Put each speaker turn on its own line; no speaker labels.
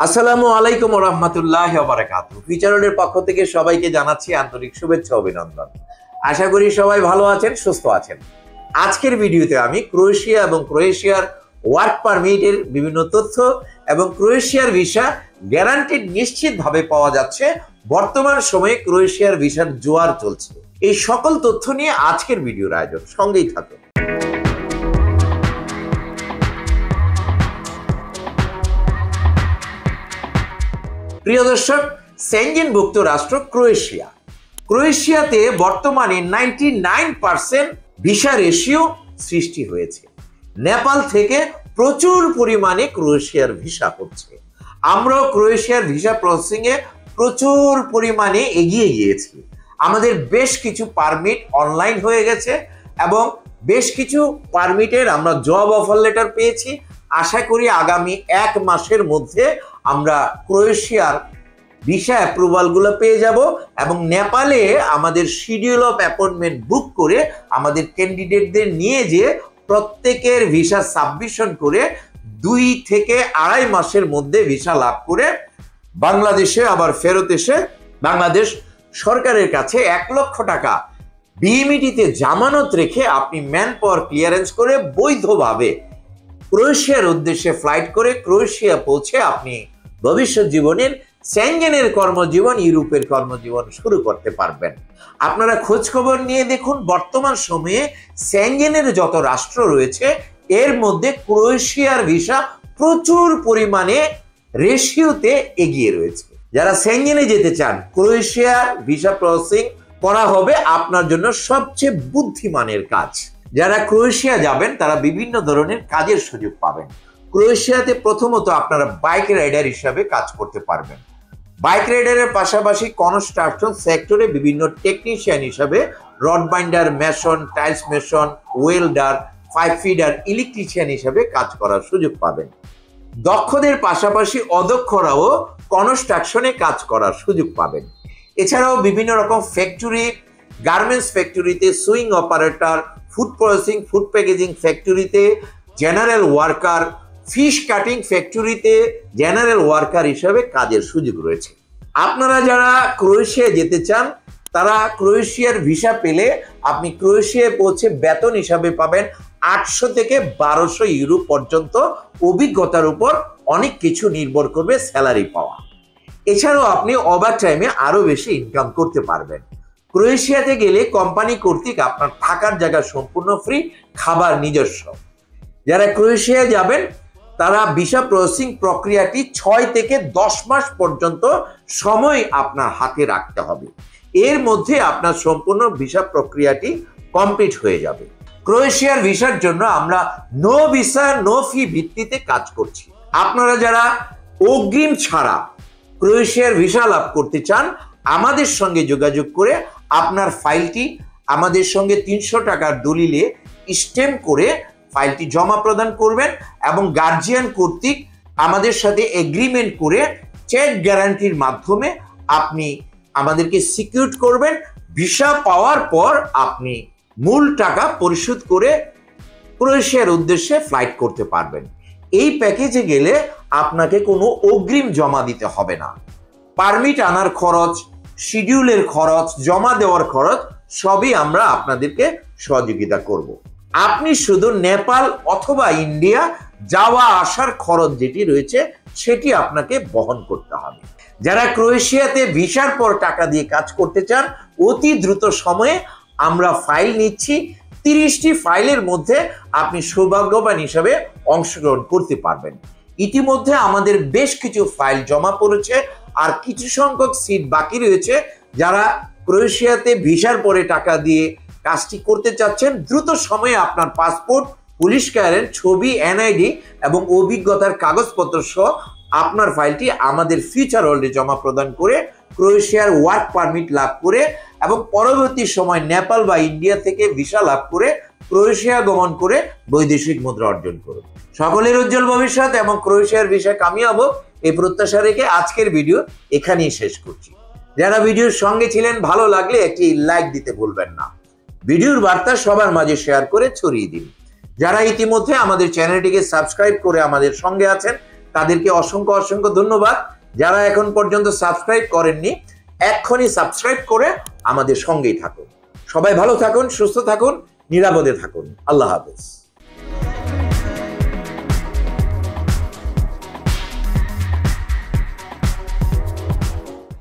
আসসালামু আলাইকুম ওয়া রাহমাতুল্লাহি ওয়া বারাকাতুহু। ফিচারওয়ার্ল্ডের পক্ষ থেকে সবাইকে জানাচ্ছি আন্তরিক শুভেচ্ছা অভিনন্দন। আশা করি সবাই ভালো আছেন, সুস্থ আছেন। আজকের ভিডিওতে আমি ক্রোয়েশিয়া এবং ক্রোয়েশিয়ার ওয়ার্ক পারমিটের বিভিন্ন তথ্য এবং ক্রোয়েশিয়ার ভিসা গ্যারান্টিড নিশ্চিতভাবে পাওয়া যাচ্ছে। বর্তমান সময়ে ক্রোয়েশিয়ার ভিসার জোয়ার চলছে। এই সকল তথ্য নিয়ে আজকের ভিডিওর আয়োজন, সঙ্গেই থাকুন। প্রিয় দর্শক, সেনজেনভুক্ত রাষ্ট্র ক্রোয়েশিয়া। ক্রোয়েশিয়াতে বর্তমানে 99% ভিসা রেশিও সৃষ্টি হয়েছে। নেপাল থেকে প্রচুর পরিমাণে ক্রোয়েশিয়ার ভিসা হচ্ছে। আমরাও ক্রোয়েশিয়ার ভিসা প্রসেসিং এ প্রচুর পরিমাণে এগিয়ে গিয়েছি। আমাদের বেশ কিছু পারমিট অনলাইন হয়ে গেছে এবং বেশ কিছু পারমিটের আমরা জব অফার লেটার পেয়েছি। আশা করি আগামী 1 মাসের মধ্যে আমরা ক্রোয়েশিয়ার ভিসা অ্যাপ্রুভালগুলো পেয়ে যাব এবং নেপালে আমাদের শিডিউল অফ অ্যাপয়েন্টমেন্ট বুক করে আমাদের ক্যান্ডিডেটদের নিয়ে যেয়ে প্রত্যেকের ভিসা সাবমিশন করে 2 থেকে 2.5 মাসের মধ্যে ভিসা লাভ করে বাংলাদেশে আবার ফেরত এসে বাংলাদেশ সরকারের কাছে 1 লক্ষ টাকা বিএমইটিতে জামানত রেখে আপনি ম্যান পাওয়ার ক্লিয়ারেন্স করে বৈধভাবে ক্রোয়েশিয়ার উদ্দেশ্যে ফ্লাইট করে ক্রোয়েশিয়া পৌঁছে আপনি ভবিষ্যৎ জীবনের সেনজেনের কর্মজীবন, ইউরোপের কর্মজীবন শুরু করতে পারবেন। আপনারা খোঁজ খবর নিয়ে দেখুন, বর্তমান সময়ে সেনজেনের যত রাষ্ট্র রয়েছে এর মধ্যে ক্রোয়েশিয়ার ভিসা প্রচুর পরিমাণে রেশিওতে এগিয়ে রয়েছে। যারা সেনজেনে যেতে চান, ক্রোয়েশিয়ার ভিসা প্রসেসিং করা হবে আপনার জন্য সবচেয়ে বুদ্ধিমানের কাজ। যারা ক্রোয়েশিয়া যাবেন তারা বিভিন্ন ধরনের কাজের সুযোগ পাবেন। ক্রোয়েশিয়াতে প্রথমত আপনারা বাইক রাইডার হিসাবে কাজ করতে পারবেন। বাইক রাইডারের পাশাপাশি কনস্ট্রাকশন সেক্টরে বিভিন্ন টেকনিশিয়ান হিসাবে rod binder, mason, tiles mason, welder, pipe feeder, electrician হিসাবে কাজ করার সুযোগ পাবেন। দক্ষদের পাশাপাশি অদক্ষরাও কনস্ট্রাকশনে কাজ করার সুযোগ পাবেন। এছাড়াও বিভিন্ন রকম ফ্যাক্টরি, গার্মেন্টস ফ্যাক্টরিতে swing operator, food processing, food packaging ফ্যাক্টরিতে জেনারেল ওয়ার্কার, ফিশ কাটিং ফ্যাক্টরিতে জেনারেল ওয়ার্কার হিসাবে কাজের সুযোগ রয়েছে। আপনারা যারা ক্রোয়েশিয়া যেতে চান তারা ক্রোয়েশিয়ার ভিসা পেলে আপনি ক্রোয়েশিয়ায় পৌঁছে বেতন হিসাবে পাবেন 800 থেকে 1200 ইউরো পর্যন্ত। অভিজ্ঞতার উপর অনেক কিছু নির্ভর করবে স্যালারি পাওয়া। এছাড়াও আপনি ওভার টাইমে আরো বেশি ইনকাম করতে পারবেন। ক্রোয়েশিয়াতে গেলে কোম্পানি কর্তৃক আপনার থাকার জায়গা সম্পূর্ণ ফ্রি, খাবার নিজস্ব। যারা ক্রোয়েশিয়া যাবেন তারা ভিসা প্রসেসিং প্রক্রিয়াটি 6 থেকে 10 মাস পর্যন্ত সময় আপনার হাতে রাখতে হবে। এর মধ্যে আপনার সম্পূর্ণ ভিসা প্রক্রিয়াটি কমপ্লিট হয়ে যাবে। ক্রোয়েশিয়ার ভিসার জন্য আমরা নো ভিসা নো ফি ভিত্তিতে কাজ করছি। আপনারা যারা অগ্রিম ছাড়া ক্রোয়েশিয়ার ভিসা লাভ করতে চান আমাদের সঙ্গে যোগাযোগ করে আপনার ফাইলটি আমাদের সঙ্গে 300 টাকার দলিলে স্ট্যাম্প করে ফাইলটি জমা প্রদান করবেন এবং গার্জিয়ান কর্তৃক আমাদের সাথে এগ্রিমেন্ট করে চেক গ্যারান্টির মাধ্যমে আপনি আমাদেরকে সিকিউর করবেন। ভিসা পাওয়ার পর আপনি মূল টাকা পরিশোধ করে ক্রোয়েশিয়ার উদ্দেশ্যে ফ্লাইট করতে পারবেন। এই প্যাকেজে গেলে আপনাকে কোনো অগ্রিম জমা দিতে হবে না। পারমিট আনার খরচ, শিডিউলের খরচ, জমা দেওয়ার খরচ সবই আমরা আপনাদেরকে সহযোগিতা করব। আপনি শুধু নেপাল অথবা ইন্ডিয়া যাওয়া আসার খরচ যেটি রয়েছে সেটি আপনাকে বহন করতে হবে। যারা ক্রোয়েশিয়াতে ভিসার পর টাকা দিয়ে কাজ করতে চান অতি দ্রুত সময়ে আমরা ফাইল নিচ্ছি। 30টি ফাইলের মধ্যে আপনি সৌভাগ্যবান হিসাবে অংশগ্রহণ করতে পারবেন। ইতিমধ্যে আমাদের বেশ কিছু ফাইল জমা পড়েছে আর কিছু সংখ্যক সিট বাকি রয়েছে। যারা ক্রোয়েশিয়াতে ভিসার পরে টাকা দিয়ে কাজটি করতে চাচ্ছেন দ্রুত সময়ে আপনার পাসপোর্ট, পুলিশ ক্লিয়ারেন্স, ছবি, এনআইডি এবং অভিজ্ঞতার কাগজপত্র সহ আপনার ফাইলটি আমাদের ফিচারওয়ার্ল্ডে জমা প্রদান করে ক্রোয়েশিয়ার ওয়ার্ক পারমিট লাভ করে এবং পরবর্তী সময় নেপাল বা ইন্ডিয়া থেকে ভিসা লাভ করে ক্রোয়েশিয়া গমন করে বৈদেশিক মুদ্রা অর্জন করুন। সকলের উজ্জ্বল ভবিষ্যৎ এবং ক্রোয়েশিয়ার ভিসা কামিয়াব এই প্রত্যাশা রেখে আজকের ভিডিও এখানেই শেষ করছি। যারা ভিডিওর সঙ্গে ছিলেন ভালো লাগলে একটি লাইক দিতে ভুলবেন না। ভিডিওর বার্তা সবার মাঝে শেয়ার করে ছড়িয়ে দিন। যারা ইতিমধ্যে আমাদের চ্যানেলটিকে সাবস্ক্রাইব করে আমাদের সঙ্গে আছেন তাদেরকে অসংখ্য অসংখ্য ধন্যবাদ। যারা এখন পর্যন্ত সাবস্ক্রাইব করেননি, এক্ষুনি সাবস্ক্রাইব করে আমাদের সঙ্গেই থাকুন। সবাই ভালো থাকুন, সুস্থ থাকুন, নিরাপদে থাকুন। আল্লাহ হাফেজ।